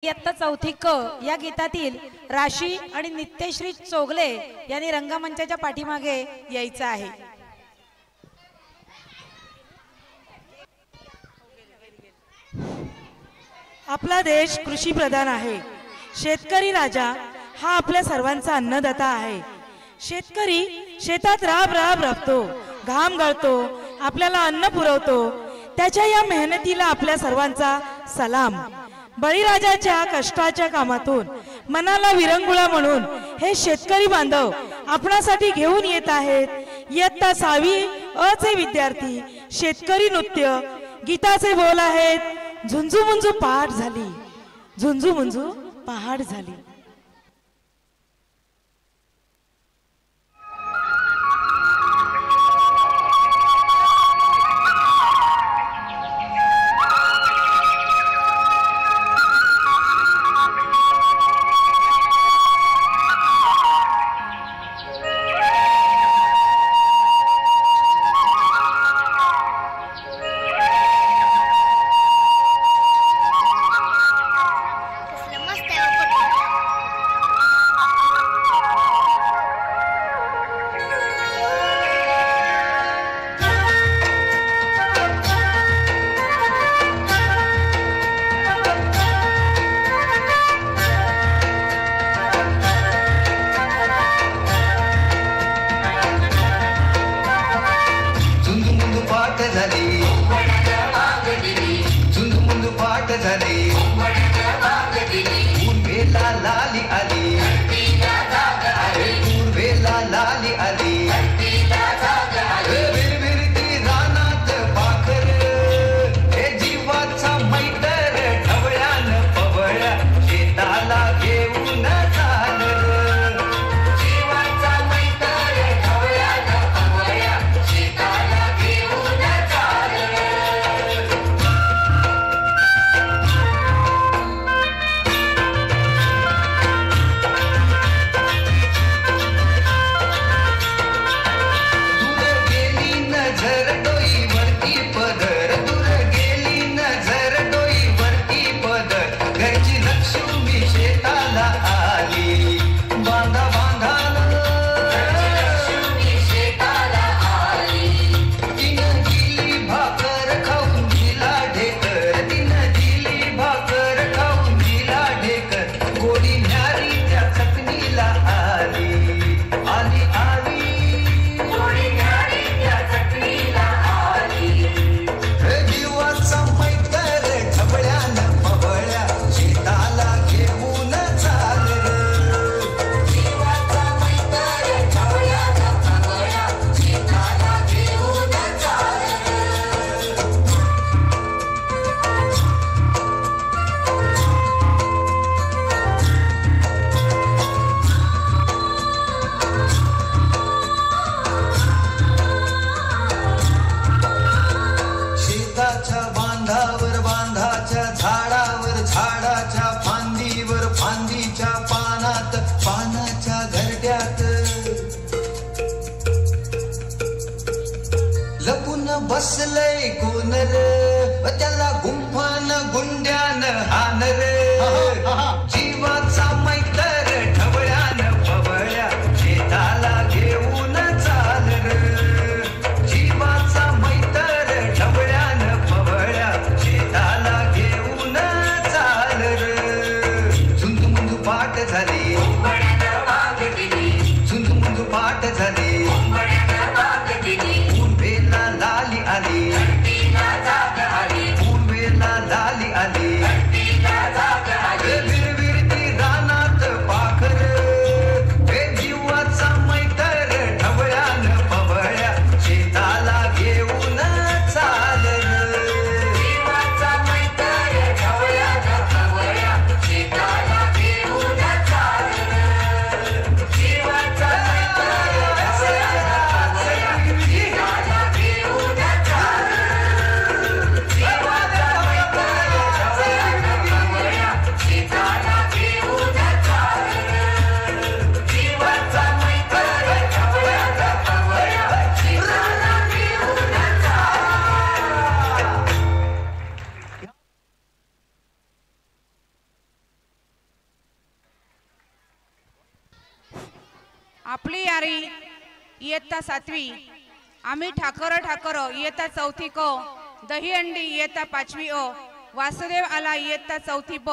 इयत्ता चौथी क या गीतातील राशी आणि नित्यश्री चोगले यांनी रंगमंचाच्या पाठीमागे यायचं आहे। आपला देश कृषी प्रधान आहे। शेतकरी राजा हा आपल्या सर्वांचा अन्नदाता आहे। शेतकरी शेतात राब राब राबतो, घाम गळतो, आपल्याला अन्न पुरवतो। त्याच्या या मेहनतीला आपल्या सर्वांचा सलाम। बळीराजाच्या कष्टाच्या कामातून मनाला विरंगुळा म्हणून हे शेतकरी बांधव आपणासाठी घेऊन येत आहेत इयत्ता 6वी अ चे विद्यार्थी। शेतकरी नृत्य गीताचे बोल आहेत, झुंजू मुंजू पहाट झाली, झुंजू मुंजू पहाट झाली। बसलय कोण रे, त्याला गुंफान गुंड्यान हान रे। जीवाचा मैतर ढवळ्यान पवळ्या, शेताला घेऊन चाल रे। जीवाचा मैतर ढवळ्यान पवळ्या, शेताला घेऊन चाल रे। झुंजू मुंजू पाठ झाली, झुंजू मुंजू पाठ झाली। शेताला घेऊन चाल आपली यारी इयत्ता 7वी, आम्ही ठाकर ठाकर इयत्ता 4थी क, दहीहंडी इयत्ता 5वी अ, वासुदेव आला इयत्ता 4थी ब,